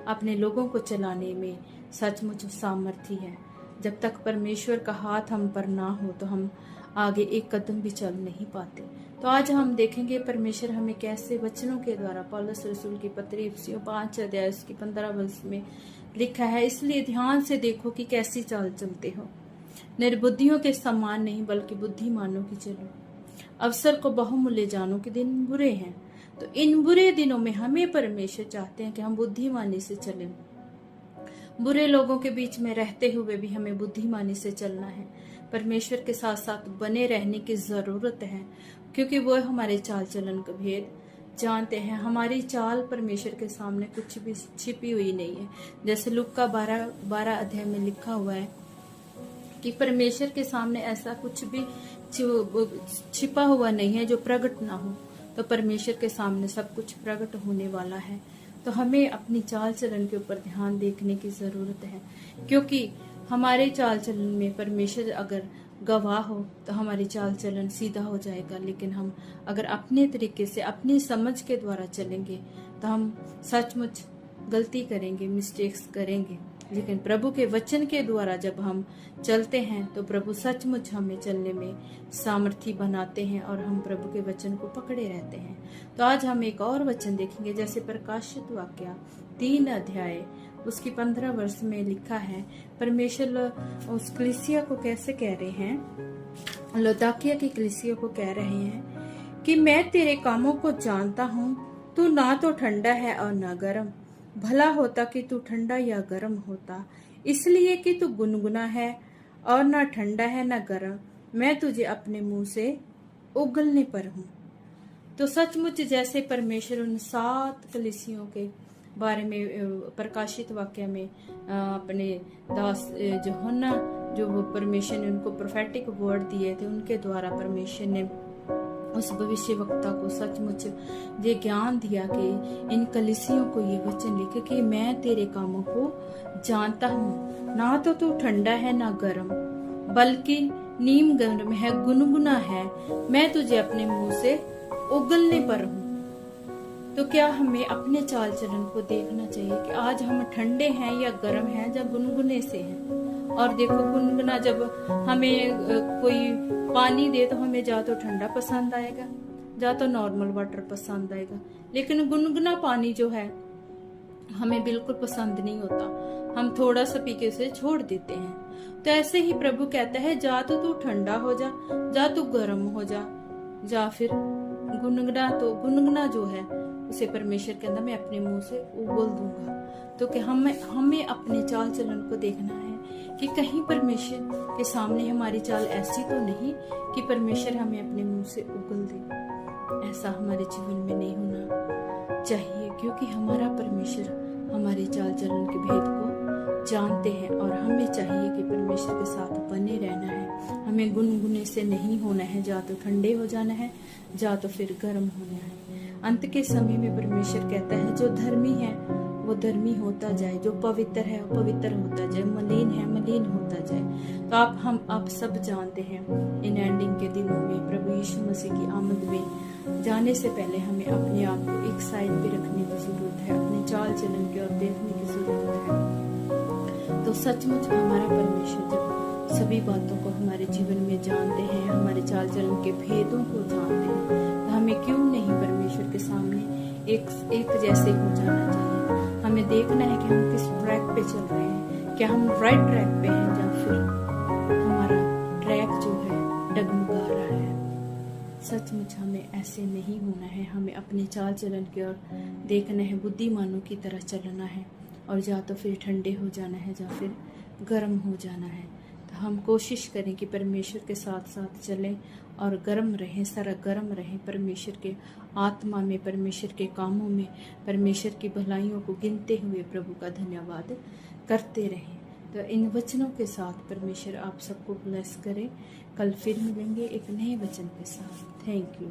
अपने लोगों को चलाने में सचमुच सामर्थ्य है। जब तक परमेश्वर का हाथ हम पर ना हो तो हम आगे एक कदम भी चल नहीं पाते। तो आज हम देखेंगे परमेश्वर हमें कैसे वचनों के द्वारा पौलुस रसूल की पत्री इफिसियों 5 अध्याय उसकी 15 वर्ष में लिखा है। इसलिए ध्यान से देखो कि कैसी चाल चलते हो, निर्बुद्धियों के समान नहीं बल्कि बुद्धिमानों की चलो। अवसर को बहुमूल्य जानो कि दिन बुरे हैं। तो इन बुरे दिनों में हमें परमेश्वर चाहते हैं कि हम बुद्धिमानी से चलें। बुरे लोगों के बीच में रहते हुए भी हमें बुद्धिमानी से चलना है। परमेश्वर के साथ साथ बने रहने की जरूरत है, क्योंकि वो हमारे चाल चलन का भेद जानते हैं। हमारी चाल परमेश्वर के सामने कुछ भी छिपी हुई नहीं है। जैसे लूका 12 अध्याय में लिखा हुआ है कि परमेश्वर के सामने ऐसा कुछ भी छिपा हुआ नहीं है जो प्रकट ना हो। तो परमेश्वर के सामने सब कुछ प्रकट होने वाला है। तो हमें अपनी चाल चलन के ऊपर ध्यान देखने की जरूरत है, क्योंकि हमारे चाल चलन में परमेश्वर अगर गवाह हो तो हमारी चाल चलन सीधा हो जाएगा। लेकिन हम अगर अपने तरीके से अपनी समझ के द्वारा चलेंगे तो हम सचमुच गलती करेंगे, मिस्टेक्स करेंगे। लेकिन प्रभु के वचन के द्वारा जब हम चलते हैं तो प्रभु सचमुच हमें चलने में सामर्थ्य बनाते हैं और हम प्रभु के वचन को पकड़े रहते हैं। तो आज हम एक और वचन देखेंगे, जैसे प्रकाशित वाक्य 3 अध्याय उसकी 15 वर्ष में लिखा है। परमेश्वर उस कलीसिया को कैसे कह रहे हैं, लौदीकिया की कलीसिया को कह रहे हैं कि मैं तेरे कामों को जानता हूँ, तू ना तो ठंडा है और ना गर्म। भला होता कि तू ठंडा या गर्म होता, इसलिए कि तू गुनगुना है और ना ठंडा है ना गर्म, मैं तुझे अपने मुंह से उगलने पर हूँ। तो सचमुच जैसे परमेश्वर उन 7 कलीसियों के बारे में प्रकाशित वाक्य में अपने दास यूहन्ना जो वो परमेश्वर ने उनको प्रोफेटिक वर्ड दिए थे, उनके द्वारा परमेश्वर ने उस भविष्य वक्ता को सचमुच ये ज्ञान दिया कि इन कलीसियों को ये वचन लिखे कि मैं तेरे कामों को जानता हूँ, ना तो तू ठंडा है ना गर्म बल्कि नीम गर्म है, गुनगुना है, मैं तुझे अपने मुंह से उगलने पर हूँ। तो क्या हमें अपने चाल चलन को देखना चाहिए कि आज हम ठंडे हैं या गर्म हैं या गुनगुने से हैं। और देखो गुनगुना, जब हमें कोई पानी दे तो हमें जा तो ठंडा पसंद आएगा जा तो नॉर्मल वाटर पसंद आएगा, लेकिन गुनगुना पानी जो है हमें बिल्कुल पसंद नहीं होता, हम थोड़ा सा पी के उसे छोड़ देते हैं। तो ऐसे ही प्रभु कहता है जा तो तू ठंडा हो जा तू गर्म हो जा फिर गुनगुना। तो गुनगुना जो है उसे परमेश्वर के अंदर मैं अपने मुंह से उगल दूंगा। तो कि हमें अपने चाल चलन को देखना है कि कहीं परमेश्वर के सामने हमारी चाल ऐसी तो नहीं कि परमेश्वर हमें अपने मुंह से उगल दे। ऐसा हमारे जीवन में नहीं होना चाहिए, क्योंकि हमारा परमेश्वर हमारे चाल चलन के भेद को जानते हैं और हमें चाहिए कि परमेश्वर के साथ बने रहना है। हमें गुनगुने से नहीं होना है, जा तो ठंडे हो जाना है जा तो फिर गर्म होना है। अंत के समय में परमेश्वर कहता है जो धर्मी है वो धर्मी होता जाए, जो पवित्र है वो पवित्र होता जाए, मलिन है मलिन होता जाए। तो आप सब जानते हैं इन एंडिंग के दिनों में प्रभु यीशु मसीह की आमद में जाने से पहले हमें अपने आप को एक साइड पे रखने की जरूरत है, अपने चाल चलन की ओर देखने की जरूरत है। तो सचमुच हमारा परमेश्वर जब सभी बातों को हमारे जीवन में जानते हैं, हमारे चाल चलन के भेदों को जानते हैं, तो हमें क्यों नहीं परमेश्वर के सामने एक जैसे हो जाना चाहिए। हमें देखना है कि हम किस ट्रैक पे चल रहे हैं, क्या हम राइट ट्रैक पे हैं या फिर हमारा ट्रैक जो है डगमगा रहा है। सचमुच हमें ऐसे नहीं होना है, हमें अपने चाल चलन की ओर देखना है, बुद्धिमानों की तरह चलना है और या तो फिर ठंडे हो जाना है या फिर गर्म हो जाना है। तो हम कोशिश करें कि परमेश्वर के साथ साथ चलें और गर्म रहें, सारा गर्म रहें परमेश्वर के आत्मा में, परमेश्वर के कामों में, परमेश्वर की भलाइयों को गिनते हुए प्रभु का धन्यवाद करते रहें। तो इन वचनों के साथ परमेश्वर आप सबको ब्लेस करे। कल फिर मिलेंगे एक नए वचन के साथ। Thank you.